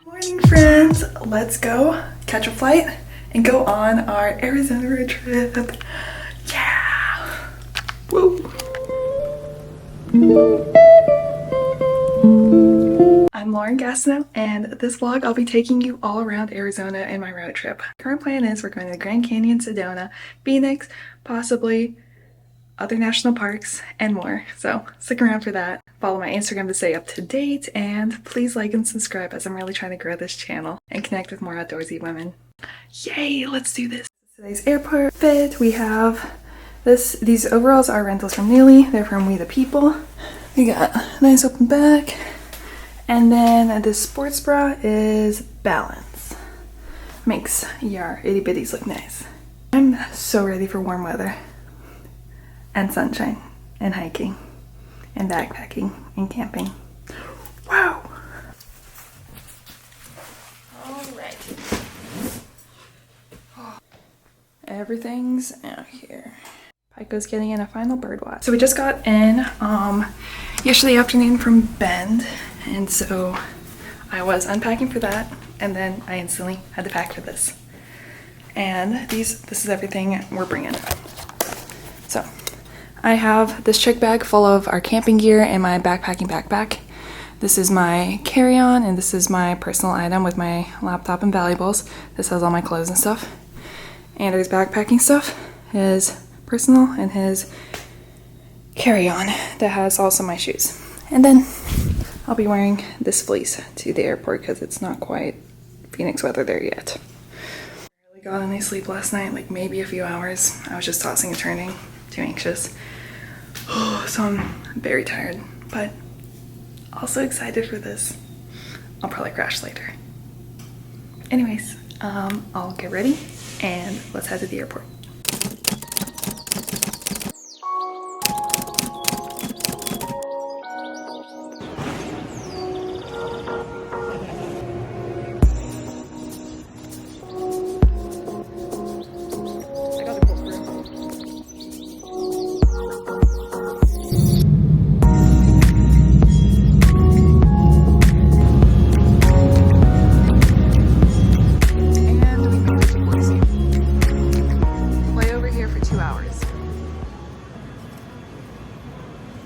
Morning friends, let's go catch a flight and go on our Arizona road trip. Yeah! Woo! I'm Lauren Gastineau, and this vlog I'll be taking you all around Arizona in my road trip. Current plan is we're going to the Grand Canyon, Sedona, Phoenix, possibly other national parks, and more. So stick around for that. Follow my Instagram to stay up to date, and please like and subscribe as I'm really trying to grow this channel and connect with more outdoorsy women. Yay, let's do this. Today's airport fit, we have these overalls are rentals from Neely. They're from We the People. We got a nice open back. And then this sports bra is Balance. Makes your itty bitties look nice. I'm so ready for warm weather and sunshine and hiking and backpacking and camping. Wow! Alright. Everything's out here. Pico's getting in a final bird watch. So we just got in yesterday afternoon from Bend, and so I was unpacking for that, and then I instantly had to pack for this. And this is everything we're bringing. So I have this check bag full of our camping gear and my backpacking backpack. This is my carry-on, and this is my personal item with my laptop and valuables. This has all my clothes and stuff. Andrew's backpacking stuff is personal, and his carry-on that has also my shoes. And then I'll be wearing this fleece to the airport because it's not quite Phoenix weather there yet. I really got any sleep last night, like maybe a few hours. I was just tossing and turning, too anxious. So I'm very tired, but also excited for this. I'll probably crash later. Anyways, I'll get ready and let's head to the airport.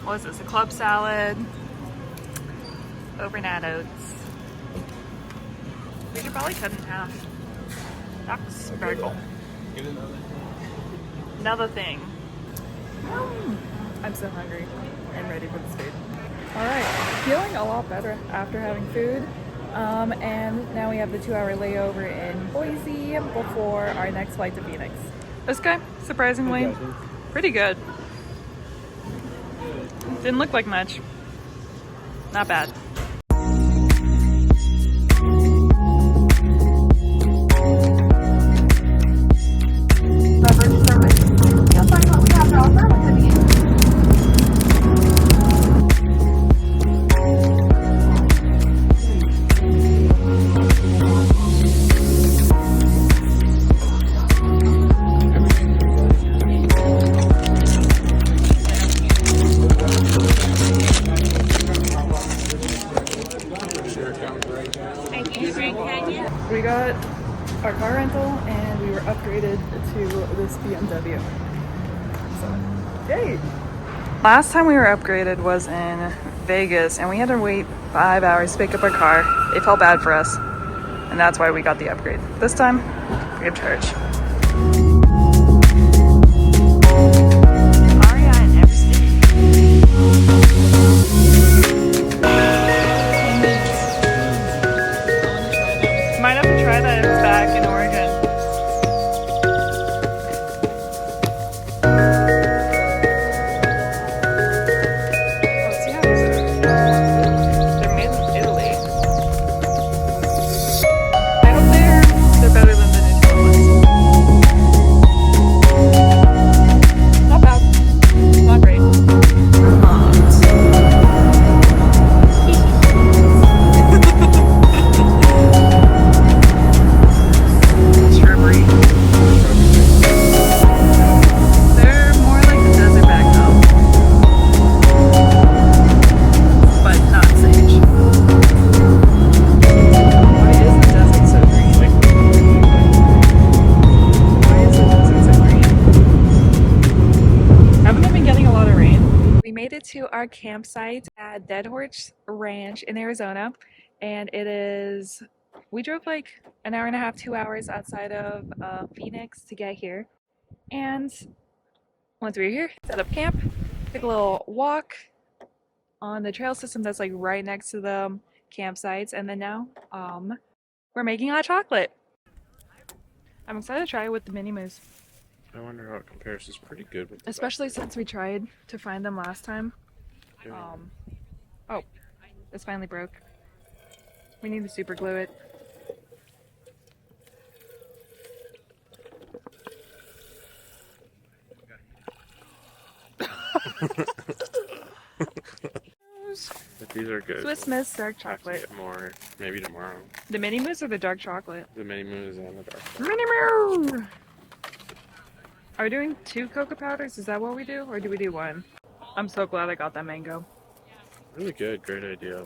What is this? A club salad, overnight oats. We should probably cut in half. That's very cool. Another thing. I'm so hungry and ready for this food. Alright, feeling a lot better after having food. And now we have the 2-hour layover in Boise before our next flight to Phoenix. This guy, surprisingly, pretty good. Didn't look like much. Not bad. We got our car rental and we were upgraded to this BMW. So, yay! Last time we were upgraded was in Vegas, and we had to wait 5 hours to pick up our car. They felt bad for us, and that's why we got the upgrade. This time, free of charge. Better than the Nutella ones. made it to our campsite at Dead Horse Ranch in Arizona, and it is, we drove like an hour and a half, 2 hours outside of Phoenix to get here. And once we were here, set up camp, took a little walk on the trail system that's like right next to the campsites, and then now we're making hot chocolate. I'm excited to try it with the mini moose. I wonder how it compares. It's pretty good with the Especially since we tried to find them last time. Oh, this finally broke. We need to super glue it. But these are good. Swiss Miss dark chocolate. Get more, maybe tomorrow. The mini moose or the dark chocolate? The mini moose and the dark chocolate. Mini moose! Are we doing 2 cocoa powders? Is that what we do? Or do we do 1? I'm so glad I got that mango. Really good. Great idea.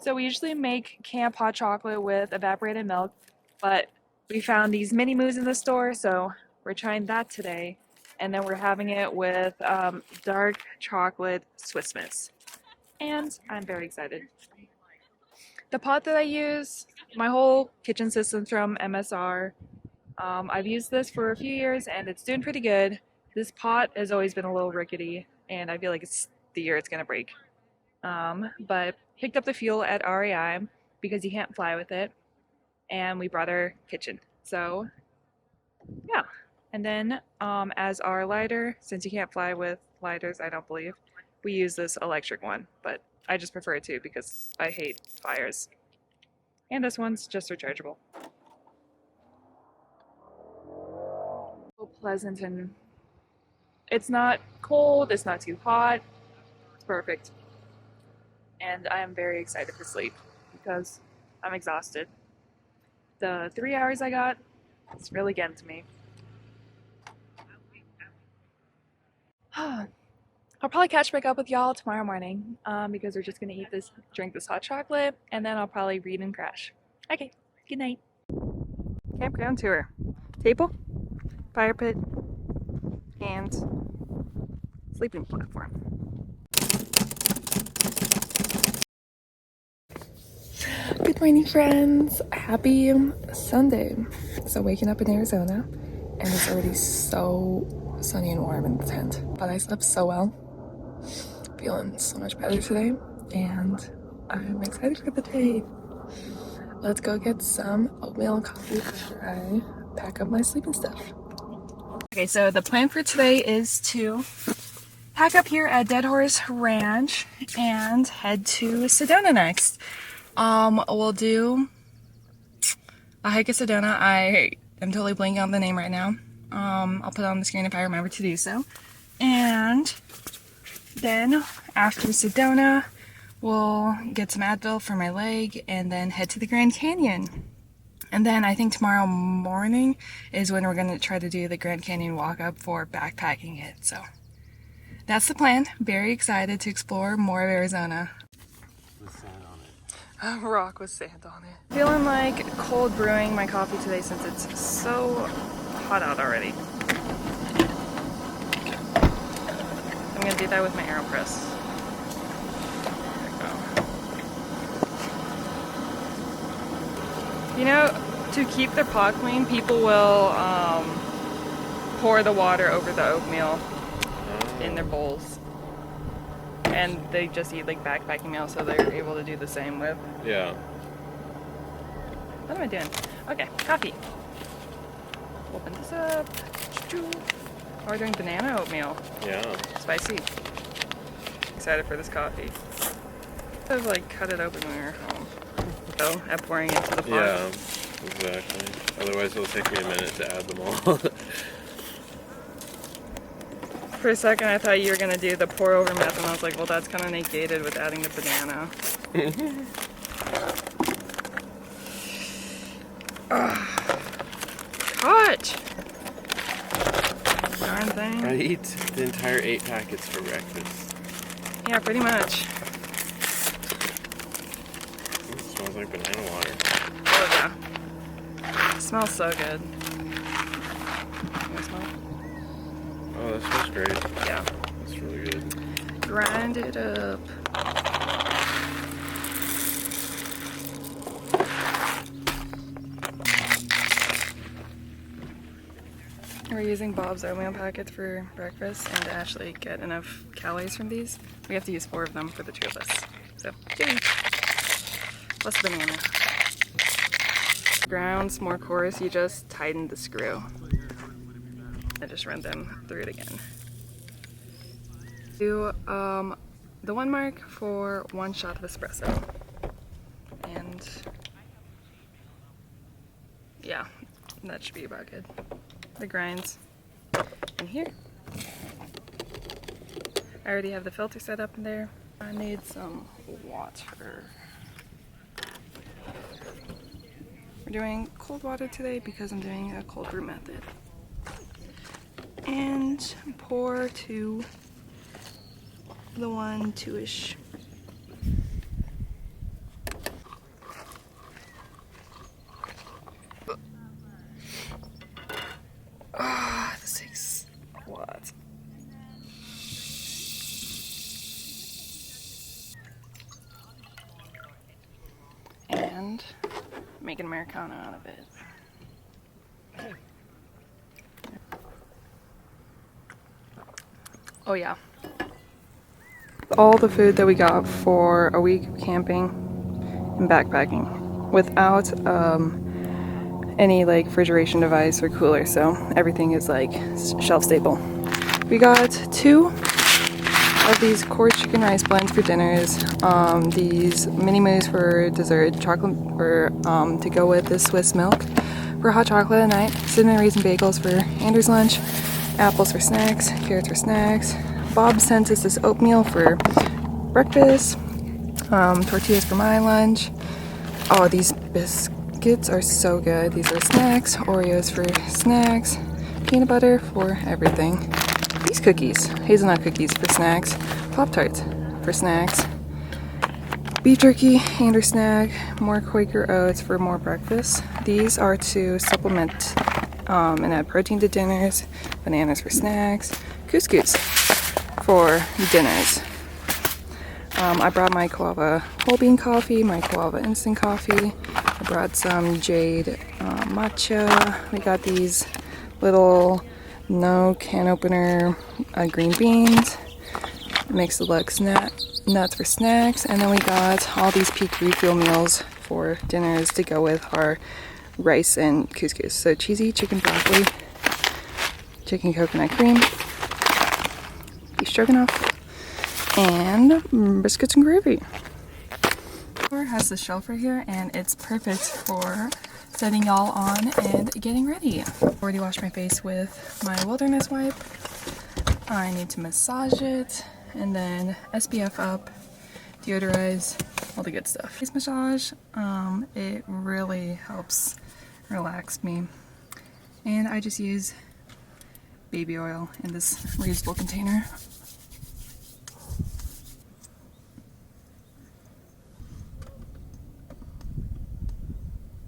So we usually make camp hot chocolate with evaporated milk, but we found these mini moose in the store, so we're trying that today. And then we're having it with dark chocolate Swiss Miss. And I'm very excited. The pot that I use, my whole kitchen system's from MSR. I've used this for a few years and it's doing pretty good. This pot has always been a little rickety and I feel like it's the year it's gonna break. But picked up the fuel at REI because you can't fly with it. And we brought our kitchen. So yeah. And then as our lighter, since you can't fly with lighters, I don't believe, we use this electric one, but I just prefer it too because I hate fires. And this one's just rechargeable. So pleasant, and it's not cold, it's not too hot, it's perfect. And I am very excited for sleep because I'm exhausted. The 3 hours I got, it's really getting to me. I'll probably catch back up with y'all tomorrow morning because we're just gonna drink this hot chocolate, and then I'll probably read and crash. Okay, good night. Campground tour. Table, fire pit, and sleeping platform. Good morning, friends. Happy Sunday. So waking up in Arizona, and it's already so sunny and warm in the tent, but I slept so well, feeling so much better today, and I'm excited for the day. Let's go get some oatmeal and coffee after I pack up my sleeping stuff. Okay, so the plan for today is to pack up here at Dead Horse Ranch and head to Sedona next. We'll do a hike at Sedona. I am totally blanking on the name right now. I'll put it on the screen if I remember to do so. And then after Sedona, we'll get some Advil for my leg and then head to the Grand Canyon. And then I think tomorrow morning is when we're going to try to do the Grand Canyon walk up for backpacking it. So that's the plan. Very excited to explore more of Arizona. With sand on it. A rock with sand on it. Feeling like cold brewing my coffee today since it's so hot out already. I'm gonna do that with my AeroPress. There we go. You know, to keep their pot clean, people will pour the water over the oatmeal in their bowls. And they just eat like backpacking meal, so they're able to do the same with. Yeah. What am I doing? Okay, coffee. Open this up. Oh, we're doing banana oatmeal. Yeah. Spicy. Excited for this coffee. I've like cut it open when we were home. So, at pouring into the pot. Yeah, exactly. Otherwise it'll take me a minute to add them all. For a second I thought you were gonna do the pour over method, and I was like, well, that's kind of negated with adding the banana. Hot! Darn thing. I eat the entire 8 packets for breakfast. Yeah, pretty much. It smells like banana water. Oh yeah. It smells so good. You wanna smell it? Oh, that smells great. Yeah. It's really good. Grind it up. We're using Bob's oatmeal packets for breakfast, and to actually get enough calories from these, we have to use 4 of them for the 2 of us. So, yay! Plus banana. Grounds more coarse, you just tighten the screw. And just run them through it again. Do the 1 mark for 1 shot of espresso. And yeah, that should be about good. The grinds in here. I already have the filter set up in there. I need some water. We're doing cold water today because I'm doing a cold brew method. And pour to the 1 2-ish. The 6 watts. And make an Americano out of it. Oh yeah. All the food that we got for a week of camping and backpacking without any like refrigeration device or cooler, so everything is like shelf stable. We got 2 of these Core chicken rice blends for dinners, these mini moos for dessert, chocolate for to go with the Swiss milk for hot chocolate at night, cinnamon raisin bagels for Andrew's lunch, apples for snacks, carrots for snacks. Bob sent us this oatmeal for breakfast, tortillas for my lunch. Oh, these biscuits are so good. These are snacks, Oreos for snacks, peanut butter for everything. These cookies, hazelnut cookies for snacks, Pop-Tarts for snacks, beef jerky, Andrew snack, more Quaker oats for more breakfast. These are to supplement and add protein to dinners, bananas for snacks, couscous for dinners. I brought my Coava whole bean coffee, my Coava instant coffee. I brought some Jade matcha. We got these little no can opener green beans, mixed deluxe nuts for snacks, and then we got all these peak refuel meals for dinners to go with our rice and couscous. So cheesy chicken broccoli, chicken coconut cream, beef stroganoff, and biscuits and gravy. It has the shelf right here, and it's perfect for setting y'all on and getting ready. Already washed my face with my wilderness wipe. I need to massage it, and then SPF up, deodorize, all the good stuff. Face massage, it really helps relax me. And I just use baby oil in this reusable container.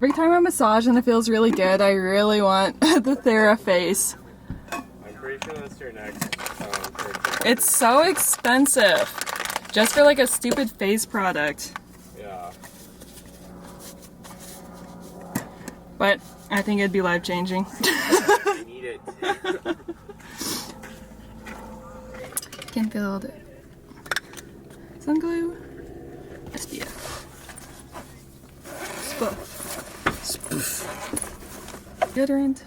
Every time I massage and it feels really good, I really want the TheraFace. I'm pretty sure that's your next. It's so expensive, just for like a stupid face product. Yeah. But I think it'd be life-changing. I need it. Skin-filled sun glue, SPF, spoof, deodorant,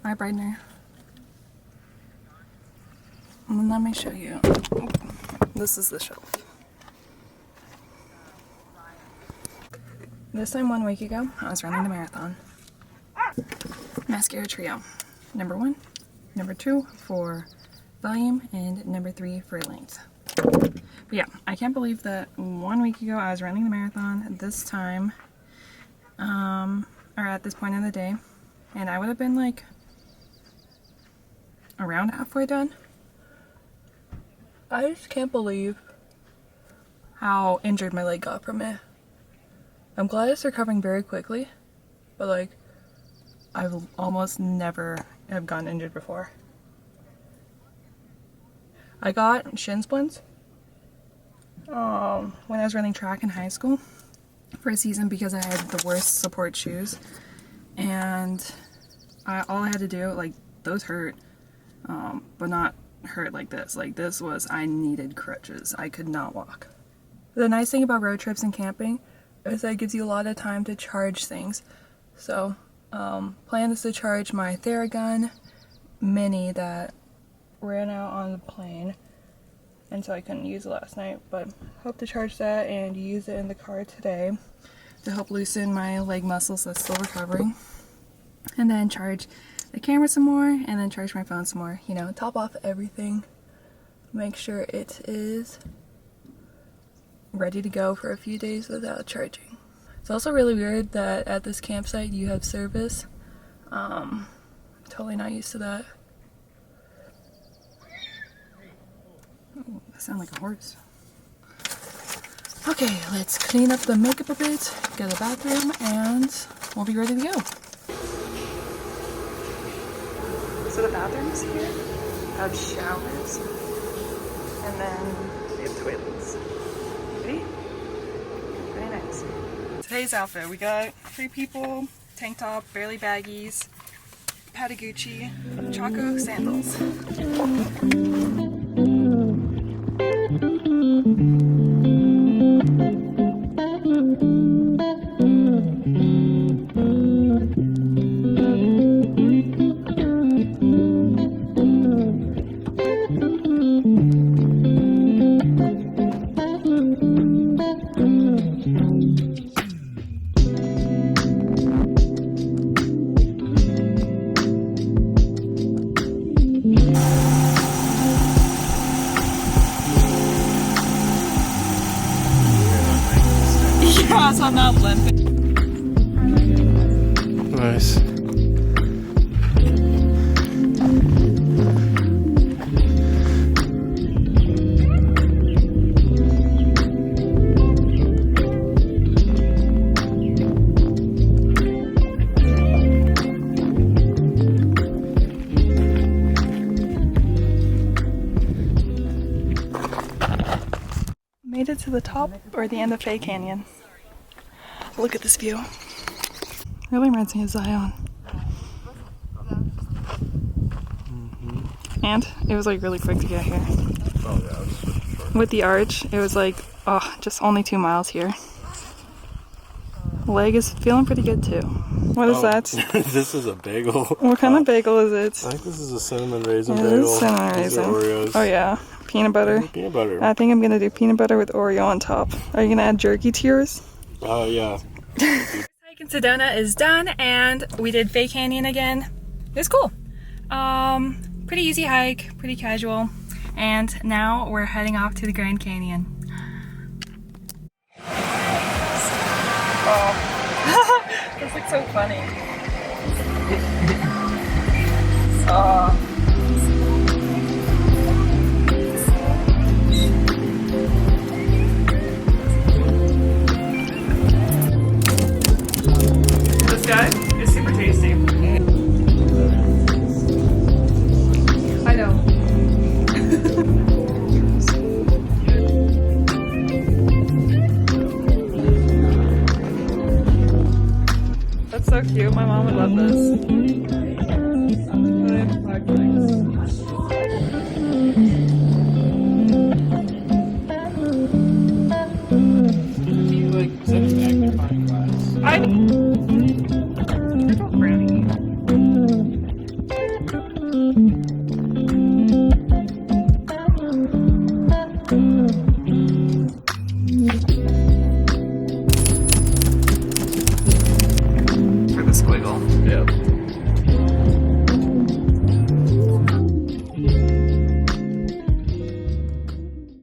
eye brightener. And then let me show you. This is the shelf. This time 1 week ago, I was running the marathon. Mascara trio. Number 1, number 2 for volume, and number 3 for length. But yeah, I can't believe that 1 week ago I was running the marathon this time, or at this point in the day, and I would have been like around halfway done. I just can't believe how injured my leg got from it. I'm glad it's recovering very quickly, but like, I've almost never have gotten injured before. I got shin splints when I was running track in high school for a season because I had the worst support shoes, and all I had to do, like, those hurt, but not hurt like this. Like, this was, I needed crutches. I could not walk. The nice thing about road trips and camping is that it gives you a lot of time to charge things. So, plan is to charge my Theragun Mini that ran out on the plane, and so I couldn't use it last night, but hope to charge that and use it in the car today to help loosen my leg muscles that's still recovering. And then charge the camera some more, and then charge my phone some more. You know, top off everything. Make sure it is ready to go for a few days without charging. It's also really weird that at this campsite you have service. Totally not used to that. Oh, that sounds like a horse. Okay, let's clean up the makeup a bit, go to the bathroom, and we'll be ready to go. So the bathrooms here have showers, and then they have toilets. Ready? Very nice. Today's outfit, we got 3 people, tank top, barely baggies, Patagucci, Chaco sandals. Yeah, so I'm not limping. Nice. Made it to the top or the end of Fay Canyon. Look at this view. Really reminds me of Zion. And it was like really quick to get here. Oh yeah, it's super short. With the arch, it was like, oh, just only 2 miles here. Leg is feeling pretty good too. What is that? This is a bagel. What kind of bagel is it? I think this is a cinnamon raisin It bagel. is cinnamon These are raisin. Oreos. Oh yeah, peanut butter. Peanut butter. I think I'm gonna do peanut butter with Oreo on top. Are you gonna add jerky to yours? Oh yeah. Hike in Sedona is done, and we did Fay Canyon again. It was cool. Pretty easy hike, pretty casual, and now we're heading off to the Grand Canyon. Oh, this looks so funny. Oh. This guy is super tasty. I know. That's so cute. My mom would love this. For the squiggle. Yeah.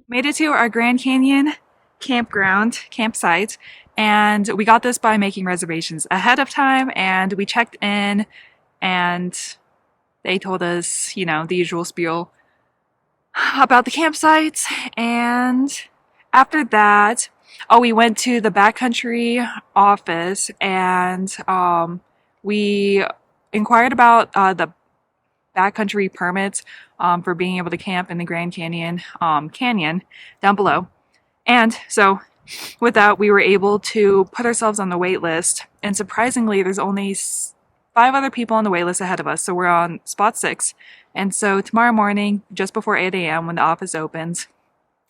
Made it to our Grand Canyon campsite, and we got this by making reservations ahead of time, and we checked in and they told us, you know, the usual spiel about the campsite. And after that, we went to the backcountry office, and we inquired about the backcountry permits for being able to camp in the Grand Canyon canyon down below. And so with that, we were able to put ourselves on the wait list. And surprisingly, there's only 5 other people on the wait list ahead of us. So we're on spot 6. And so tomorrow morning, just before 8 a.m. when the office opens,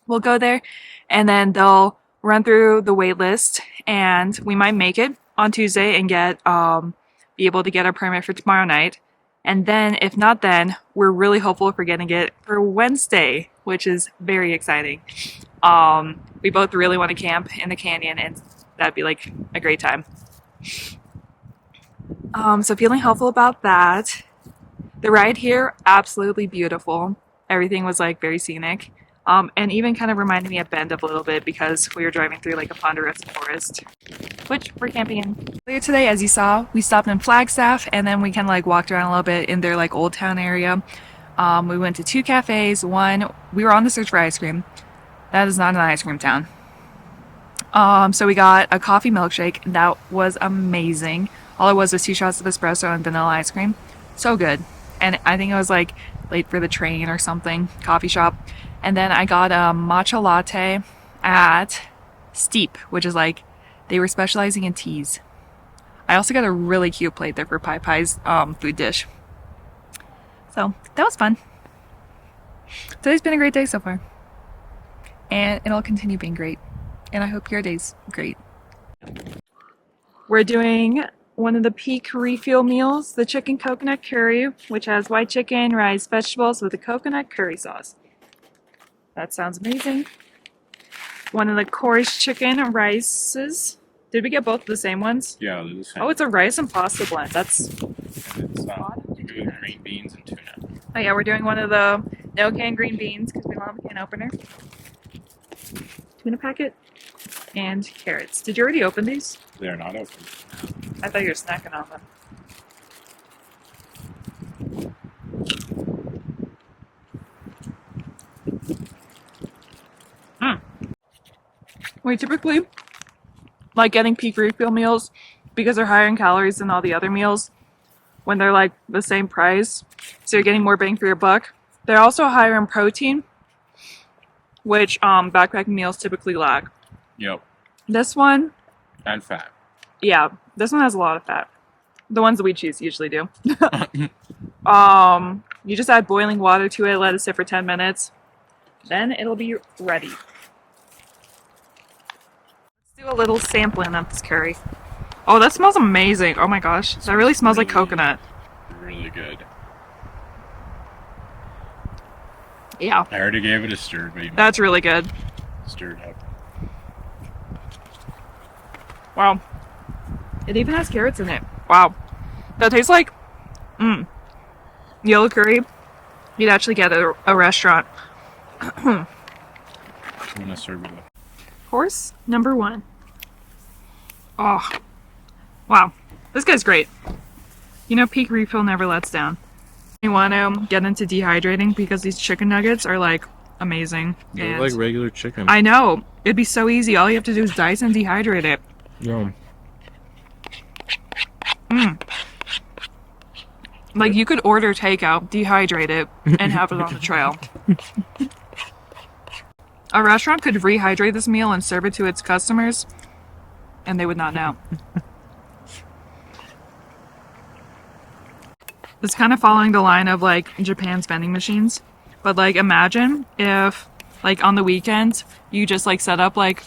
we'll go there and then they'll run through the wait list and we might make it on Tuesday and get be able to get our permit for tomorrow night. And then if not, then we're really hopeful for getting it for Wednesday, which is very exciting. We both really want to camp in the canyon and that'd be like a great time. So feeling hopeful about that. The ride here, absolutely beautiful. Everything was like very scenic. And even kind of reminded me of Bend a little bit because we were driving through like a ponderosa forest, which we're camping in. Earlier today, as you saw, we stopped in Flagstaff and then we kind of like walked around a little bit in their like old town area. We went to 2 cafes. One, we were on the search for ice cream. That is not an ice cream town. So we got a coffee milkshake. That was amazing. All it was 2 shots of espresso and vanilla ice cream. So good. And I think it was like late for the train or something, coffee shop. And then I got a matcha latte at Steep, which is like, they were specializing in teas. I also got a really cute plate there for Pai Pai's food dish. So that was fun. Today's been a great day so far. And it'll continue being great. And I hope your day's great. We're doing one of the peak refuel meals, the chicken coconut curry, which has white chicken, rice, vegetables with a coconut curry sauce. That sounds amazing. One of the course chicken rices. Did we get both the same ones? Yeah, they're the same. Oh, it's a rice and pasta blend. That's It's green beans and tuna. Oh yeah, we're doing one of the no can green beans because we don't have a can opener. Tuna packet and carrots. Did you already open these? They're not open. I thought you were snacking on them. We typically like getting peak refuel meals because they're higher in calories than all the other meals when they're like the same price. So you're getting more bang for your buck. They're also higher in protein, which backpacking meals typically lack. Yep. This one, And fat. yeah, this one has a lot of fat. The ones that we choose usually do. You just add boiling water to it, let it sit for 10 minutes. Then it'll be ready. Let's do a little sampling of this curry. Oh, that smells amazing. Oh my gosh. That really smells like coconut. Really good. Yeah. I already gave it a stir, but you That's really good. stirred up. Wow. It even has carrots in it. Wow. That tastes like yellow curry you'd actually get at a restaurant. I'm gonna serve it up. Course number 1. Oh. Wow. This guy's great. You know, peak refill never lets down. You want to get into dehydrating because these chicken nuggets are like amazing. They're And like regular chicken. I know. It'd be so easy. All you have to do is dice and dehydrate it. Yeah. Like you could order takeout, dehydrate it, and have it on the trail. A restaurant could rehydrate this meal and serve it to its customers, and they would not know. It's kind of following the line of like Japan's vending machines. But like imagine if like on the weekends you just like set up like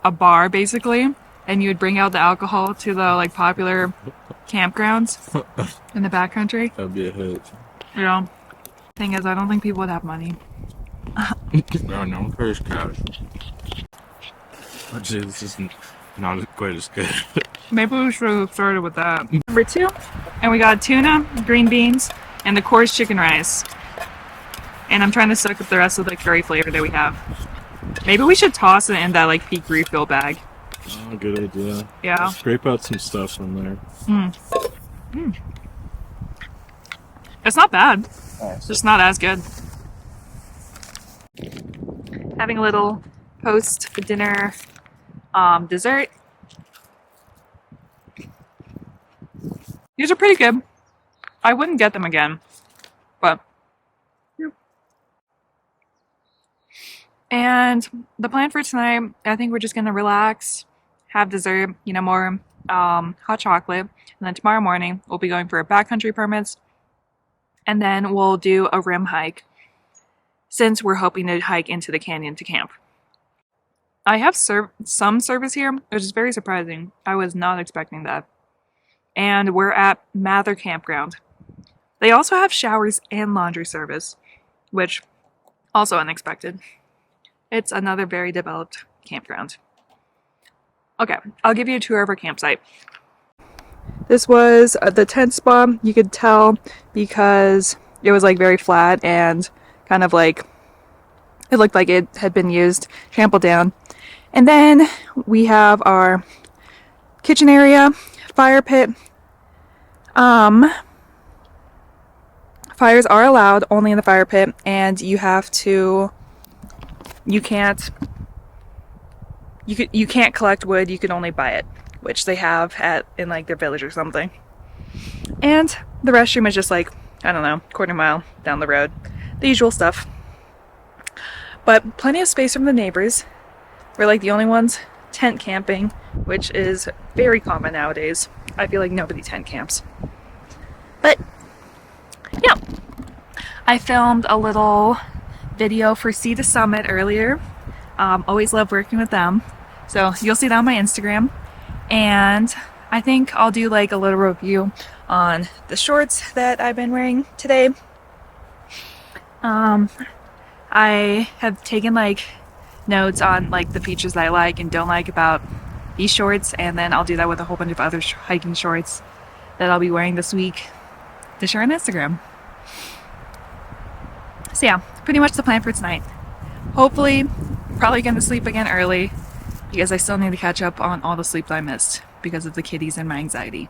a bar basically and you would bring out the alcohol to the like popular campgrounds in the backcountry. That'd be a hit. Yeah. Thing is, I don't think people would have money. No, no one pays cash. Actually, this isn't not quite as good. Maybe we should have started with that. Number 2, and we got tuna, green beans, and the coarse chicken rice. And I'm trying to soak up the rest of the curry flavor that we have. Maybe we should toss it in that like peak refill bag. Oh, good idea. Yeah. Scrape out some stuff from there. It's not bad. Nice. Just not as good. Having a little post-dinner dessert. These are pretty good. I wouldn't get them again. But yeah. And the plan for tonight, I think we're just gonna relax, have dessert, you know, more hot chocolate, and then tomorrow morning we'll be going for backcountry permits, and then we'll do a rim hike since we're hoping to hike into the canyon to camp. I have some service here, which is very surprising. I was not expecting that. And we're at Mather Campground. They also have showers and laundry service, which also unexpected. It's another very developed campground. Okay, I'll give you a tour of our campsite. This was the tent spot. You could tell because it was like very flat and kind of like it looked like it had been used, trampled down. And then we have our kitchen area, fire pit. Fires are allowed only in the fire pit, and you can't collect wood, you can only buy it, which they have in like their village or something. And the restroom is just like, I don't know, quarter mile down the road. The usual stuff. But plenty of space from the neighbors. We're like the only ones tent camping, which is very common nowadays. I feel like nobody tent camps. But yeah, I filmed a little video for Sea to Summit earlier. Always love working with them. So you'll see that on my Instagram. And I think I'll do like a little review on the shorts that I've been wearing today. I have taken like notes on like the features that I like and don't like about these shorts, and then I'll do that with a whole bunch of other hiking shorts that I'll be wearing this week to share on Instagram. So yeah, pretty much the plan for tonight. Hopefully, probably gonna sleep again early because I still need to catch up on all the sleep that I missed because of the kitties and my anxiety.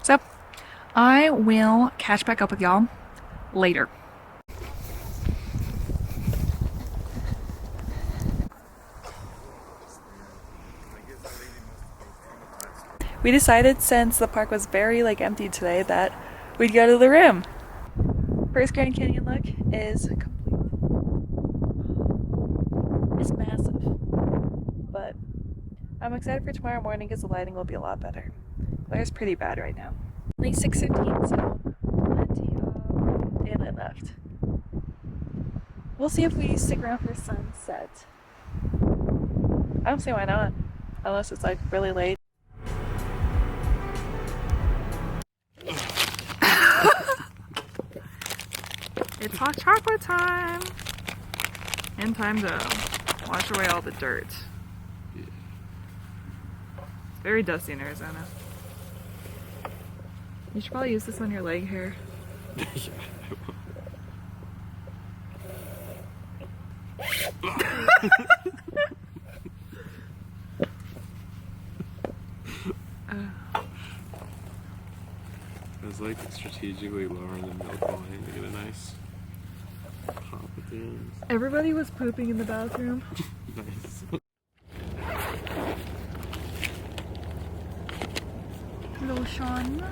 So I will catch back up with y'all later. We decided, since the park was very like empty today, that we'd go to the rim. First Grand Canyon look is complete. It's massive, but I'm excited for tomorrow morning because the lighting will be a lot better. Glare's pretty bad right now. Only 6:15, so plenty of daylight left. We'll see if we stick around for sunset. I don't see why not, unless it's like really late. It's hot chocolate time! And time to wash away all the dirt. It's very dusty in Arizona. You should probably use this on your leg hair. Yeah, I was like strategically lowering the milk line to get a nice pop at the end. Everybody was pooping in the bathroom. Nice. Lotion.